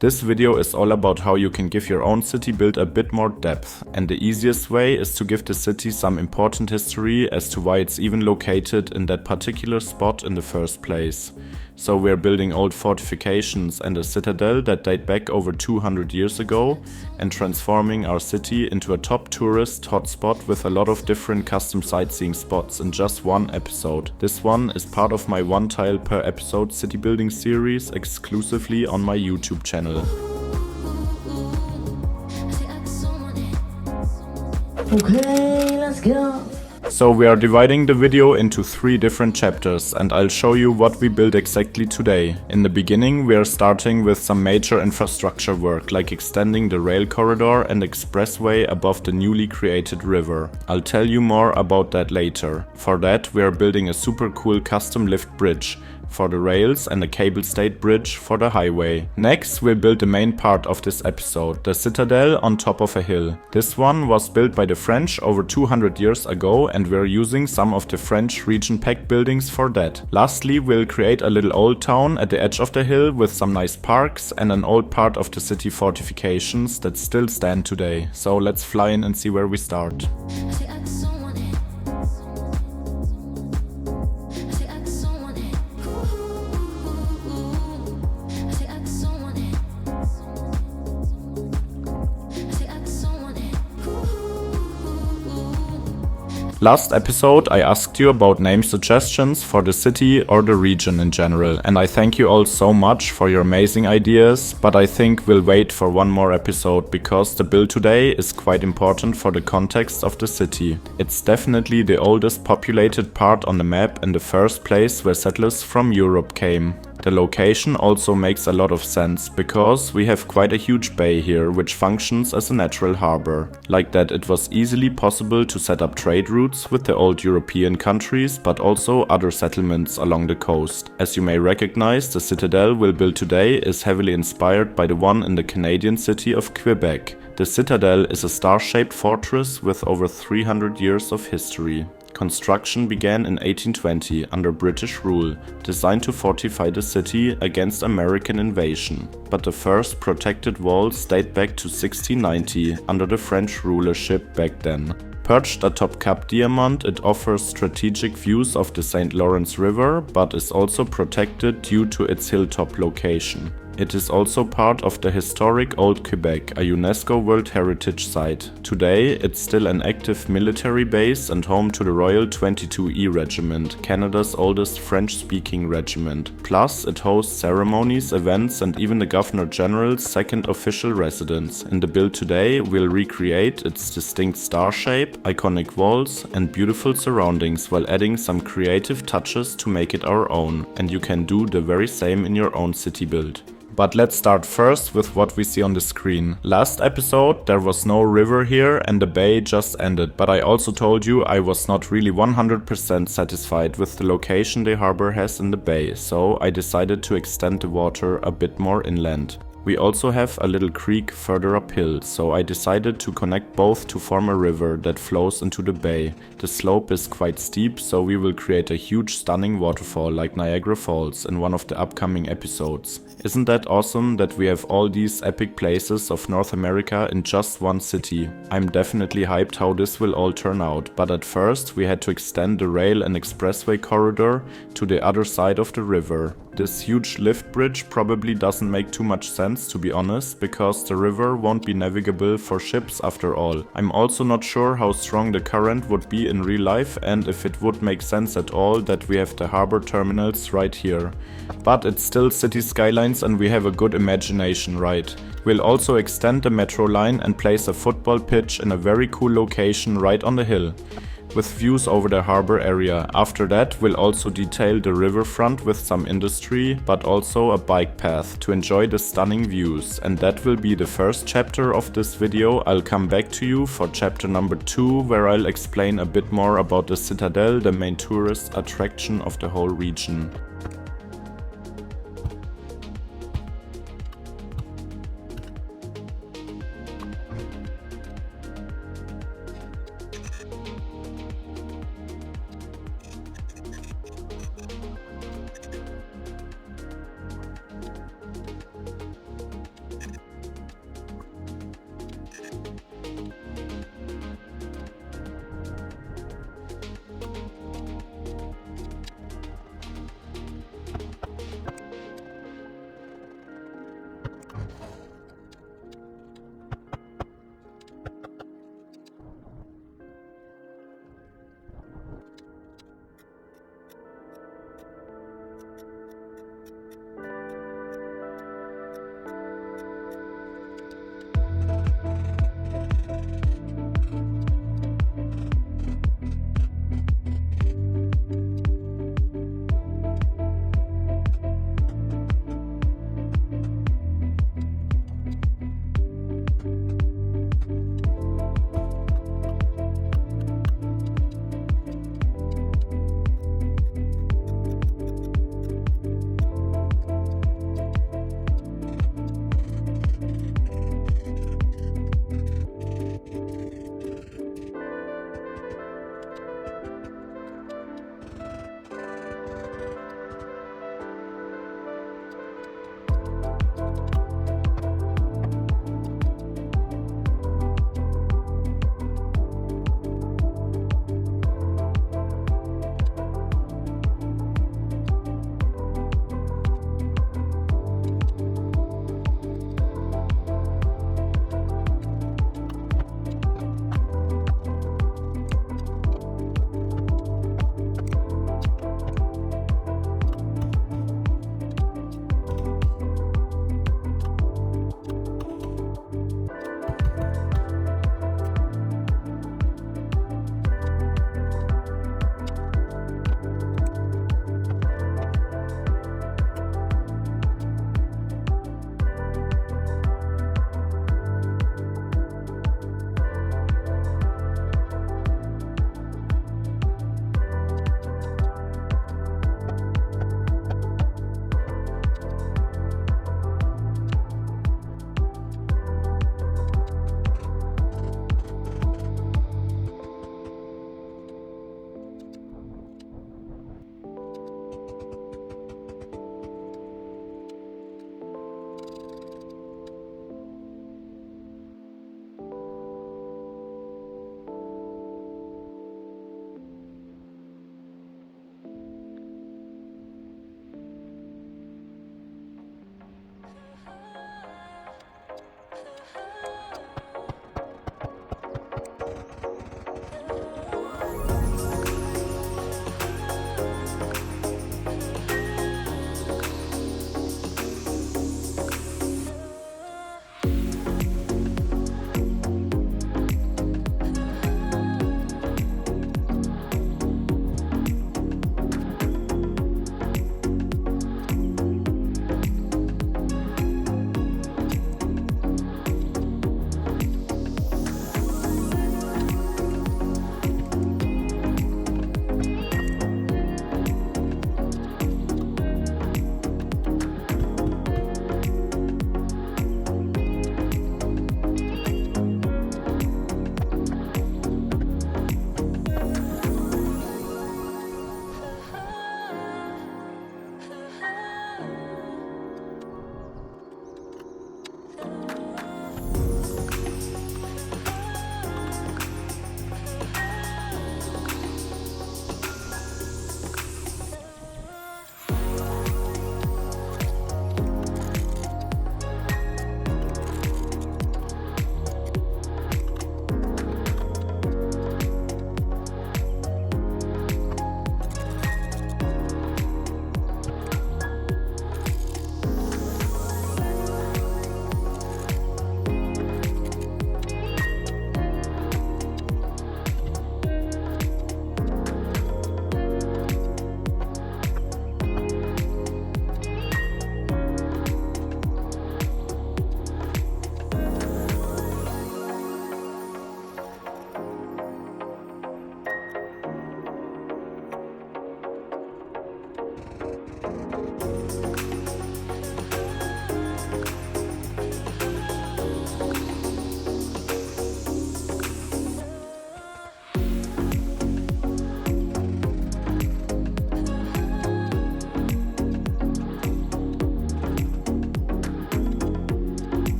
This video is all about how you can give your own city build a bit more depth, and the easiest way is to give the city some important history as to why it's even located in that particular spot in the first place. So we're building old fortifications and a citadel that date back over 200 years ago and transforming our city into a top tourist hotspot with a lot of different custom sightseeing spots in just one episode. This one is part of my one tile per episode city building series exclusively on my YouTube channel. Okay, let's go. So we are dividing the video into 3 different chapters and I'll show you what we built exactly today. In the beginning we are starting with some major infrastructure work like extending the rail corridor and expressway above the newly created river. I'll tell you more about that later. For that we are building a super cool custom lift bridge for the rails and a cable-stayed bridge for the highway. Next, we'll build the main part of this episode, the citadel on top of a hill. This one was built by the French over 200 years ago and we're using some of the French region pack buildings for that. Lastly, we'll create a little old town at the edge of the hill with some nice parks and an old part of the city fortifications that still stand today. So let's fly in and see where we start. Last episode I asked you about name suggestions for the city or the region in general, and I thank you all so much for your amazing ideas, but I think we'll wait for one more episode because the build today is quite important for the context of the city. It's definitely the oldest populated part on the map and the first place where settlers from Europe came. The location also makes a lot of sense, because we have quite a huge bay here which functions as a natural harbor. Like that it was easily possible to set up trade routes with the old European countries but also other settlements along the coast. As you may recognize, the citadel we'll build today is heavily inspired by the one in the Canadian city of Quebec. The citadel is a star-shaped fortress with over 300 years of history. Construction began in 1820 under British rule, designed to fortify the city against American invasion. But the first protected walls date back to 1690 under the French rulership back then. Perched atop Cap Diamant, it offers strategic views of the St. Lawrence River, but is also protected due to its hilltop location. It is also part of the historic Old Quebec, a UNESCO World Heritage Site. Today, it's still an active military base and home to the Royal 22E Regiment, Canada's oldest French-speaking regiment. Plus, it hosts ceremonies, events and even the Governor General's second official residence. In the build today, we'll recreate its distinct star shape, iconic walls and beautiful surroundings while adding some creative touches to make it our own. And you can do the very same in your own city build. But let's start first with what we see on the screen. Last episode there was no river here and the bay just ended, but I also told you I was not really 100% satisfied with the location the harbor has in the bay, so I decided to extend the water a bit more inland. We also have a little creek further uphill, so I decided to connect both to form a river that flows into the bay. The slope is quite steep, so we will create a huge stunning waterfall like Niagara Falls in one of the upcoming episodes. Isn't that awesome that we have all these epic places of North America in just one city? I'm definitely hyped how this will all turn out, but at first we had to extend the rail and expressway corridor to the other side of the river. This huge lift bridge probably doesn't make too much sense, to be honest, because the river won't be navigable for ships after all. I'm also not sure how strong the current would be in real life and if it would make sense at all that we have the harbor terminals right here. But it's still city skylines and we have a good imagination, right? We'll also extend the metro line and place a football pitch in a very cool location right on the hill, with views over the harbor area. After that, we'll also detail the riverfront with some industry, but also a bike path to enjoy the stunning views. And that will be the first chapter of this video. I'll come back to you for chapter number 2, where I'll explain a bit more about the Citadel, the main tourist attraction of the whole region.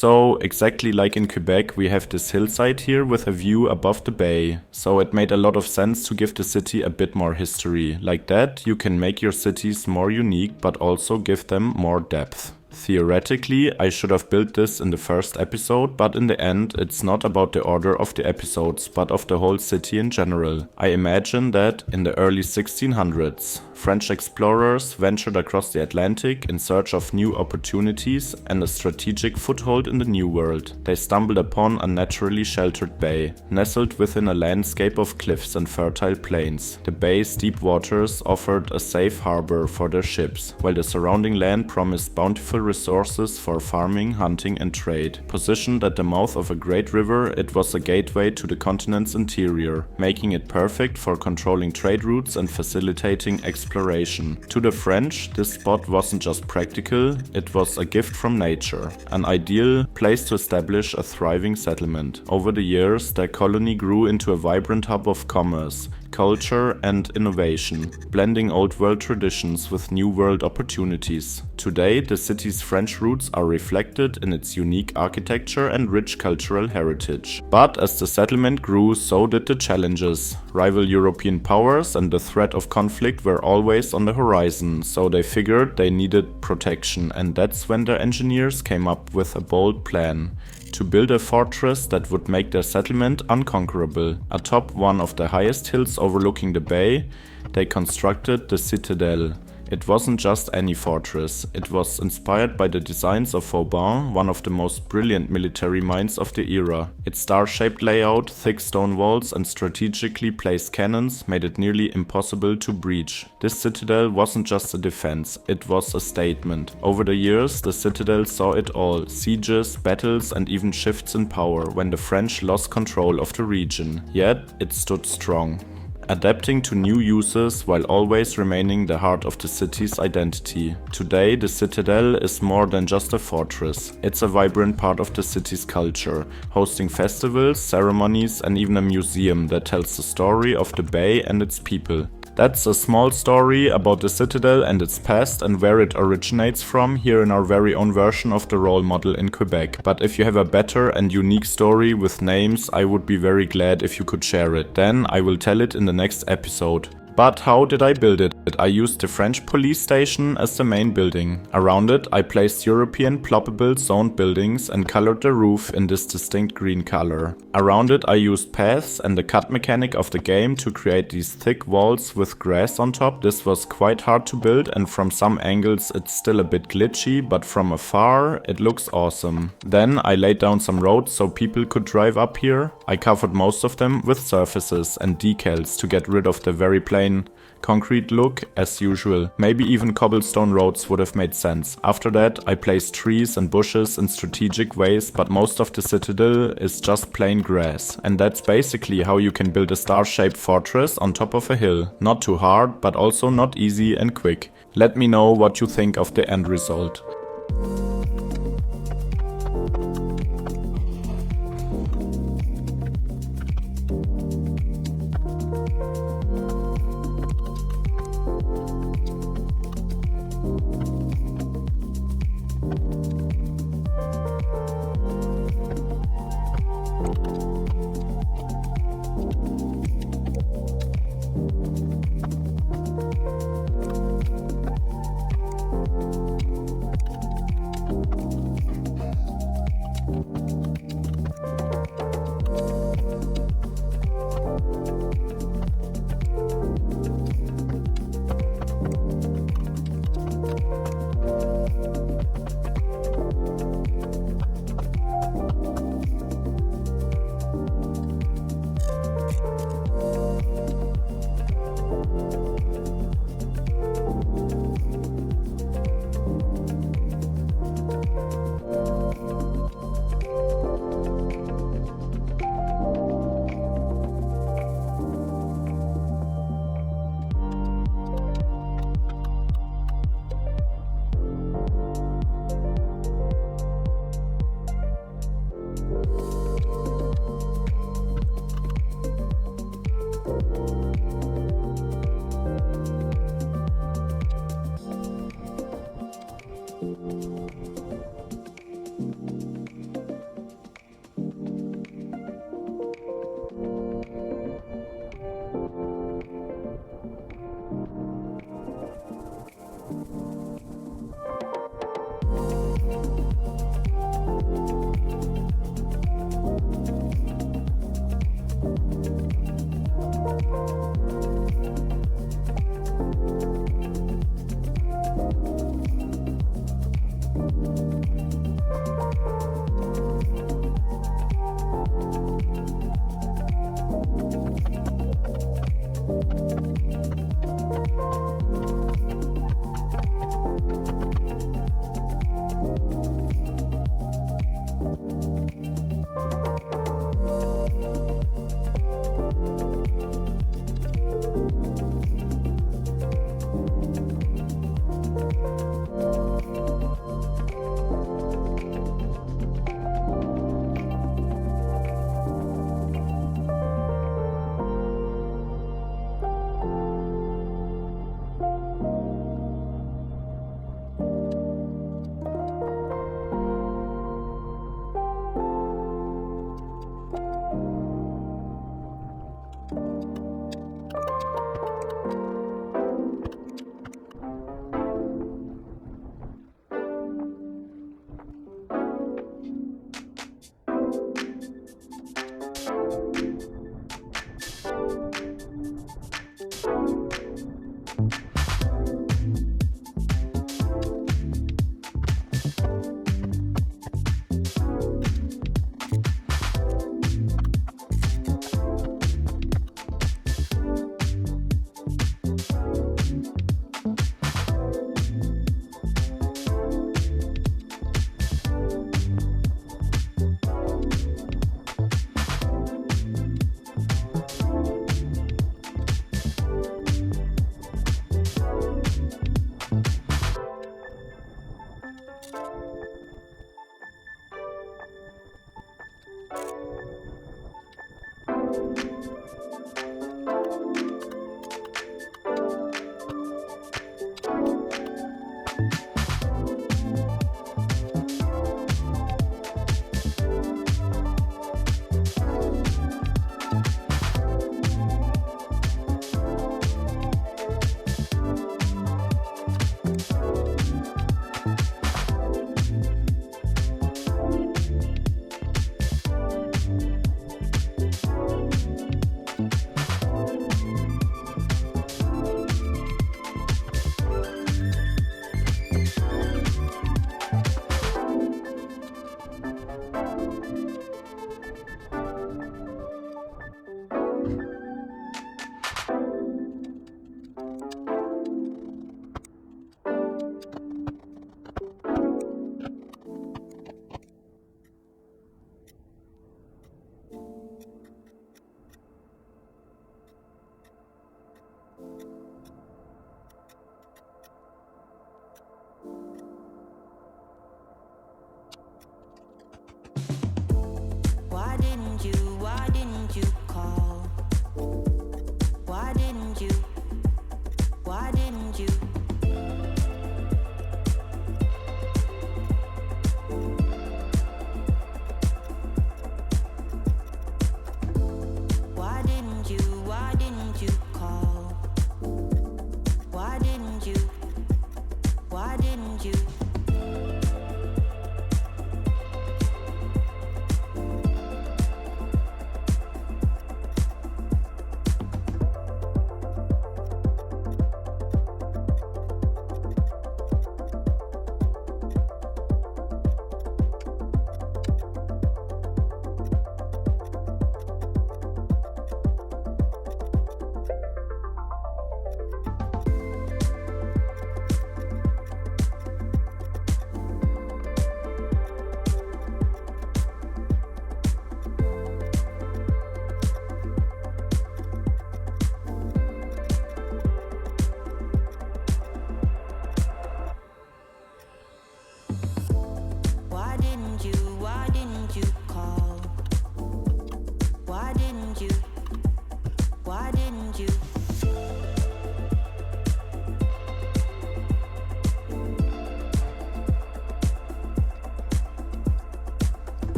So, exactly like in Quebec, we have this hillside here with a view above the bay. So it made a lot of sense to give the city a bit more history. Like that, you can make your cities more unique, but also give them more depth. Theoretically, I should have built this in the first episode, but in the end, it's not about the order of the episodes, but of the whole city in general. I imagine that in the early 1600s, French explorers ventured across the Atlantic in search of new opportunities and a strategic foothold in the New World. They stumbled upon a naturally sheltered bay, nestled within a landscape of cliffs and fertile plains. The bay's deep waters offered a safe harbor for their ships, while the surrounding land promised bountiful resources for farming, hunting, and trade. Positioned at the mouth of a great river, it was a gateway to the continent's interior, making it perfect for controlling trade routes and facilitating exploration. To the French, this spot wasn't just practical, it was a gift from nature, an ideal place to establish a thriving settlement. Over the years, their colony grew into a vibrant hub of commerce, culture, and innovation, blending old world traditions with new world opportunities. Today, the city's French roots are reflected in its unique architecture and rich cultural heritage. But as the settlement grew, so did the challenges. Rival European powers and the threat of conflict were always on the horizon, so they figured they needed protection, and that's when their engineers came up with a bold plan: to build a fortress that would make their settlement unconquerable. Atop one of the highest hills overlooking the bay, they constructed the Citadel. It wasn't just any fortress, it was inspired by the designs of Vauban, one of the most brilliant military minds of the era. Its star-shaped layout, thick stone walls, and strategically placed cannons made it nearly impossible to breach. This citadel wasn't just a defense, it was a statement. Over the years, the citadel saw it all: sieges, battles, and even shifts in power when the French lost control of the region. Yet, it stood strong, adapting to new uses while always remaining the heart of the city's identity. Today, the Citadel is more than just a fortress. It's a vibrant part of the city's culture, hosting festivals, ceremonies, and even a museum that tells the story of the bay and its people. That's a small story about the Citadel and its past and where it originates from here in our very own version of the role model in Quebec. But if you have a better and unique story with names, I would be very glad if you could share it. Then I will tell it in the next episode. But how did I build it? I used the French police station as the main building. Around it, I placed European ploppable zoned buildings and colored the roof in this distinct green color. Around it, I used paths and the cut mechanic of the game to create these thick walls with grass on top. This was quite hard to build, and from some angles it's still a bit glitchy, but from afar it looks awesome. Then I laid down some roads so people could drive up here. I covered most of them with surfaces and decals to get rid of the very plain concrete look as usual. Maybe even cobblestone roads would have made sense. After that, I placed trees and bushes in strategic ways, but most of the citadel is just plain grass. And that's basically how you can build a star-shaped fortress on top of a hill. Not too hard, but also not easy and quick. Let me know what you think of the end result.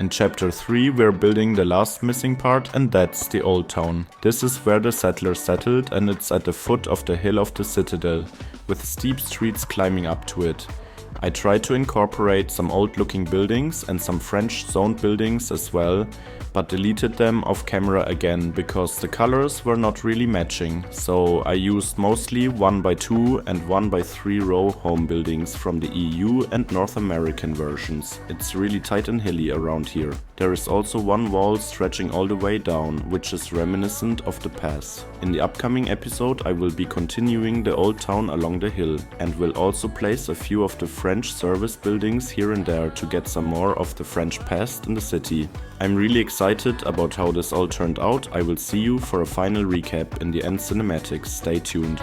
In chapter 3 we're building the last missing part, and that's the Old Town. This is where the settlers settled, and it's at the foot of the hill of the Citadel, with steep streets climbing up to it. I tried to incorporate some old looking buildings and some French zoned buildings as well, but deleted them off camera again because the colors were not really matching, so I used mostly 1x2 and 1x3 row home buildings from the EU and North American versions. It's really tight and hilly around here. There is also one wall stretching all the way down, which is reminiscent of the pass. In the upcoming episode I will be continuing the old town along the hill, and will also place a few of the French service buildings here and there to get some more of the French past in the city. I'm really excited about how this all turned out. I will see you for a final recap in the end cinematics. Stay tuned.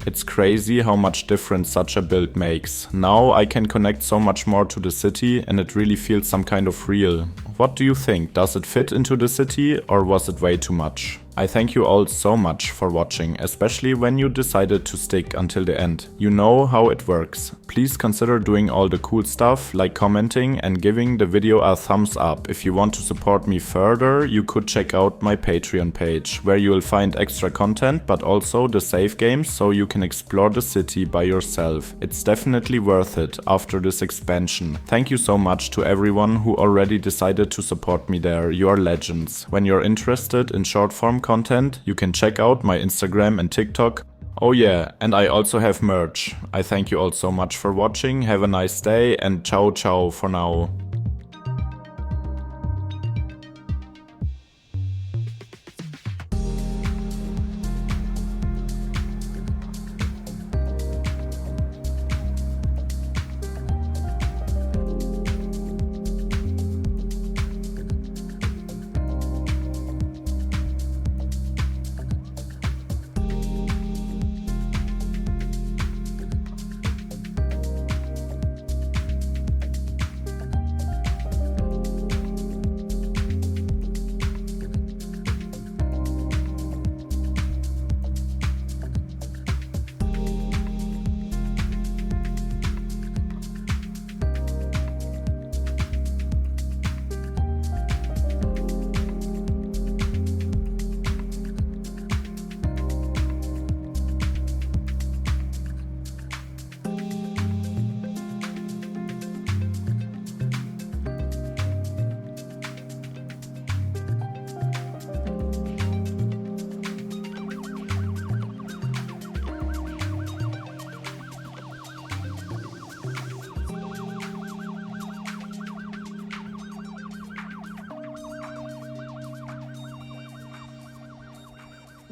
It's crazy how much difference such a build makes. Now I can connect so much more to the city and it really feels some kind of real. What do you think? Does it fit into the city or was it way too much? I thank you all so much for watching, especially when you decided to stick until the end. You know how it works. Please consider doing all the cool stuff like commenting and giving the video a thumbs up. If you want to support me further, you could check out my Patreon page, where you will find extra content but also the save games so you can explore the city by yourself. It's definitely worth it after this expansion. Thank you so much to everyone who already decided to support me there. You are legends. When you're interested in short form content, you can check out my Instagram and TikTok. Oh yeah, and I also have merch. I thank you all so much for watching, have a nice day and ciao ciao for now.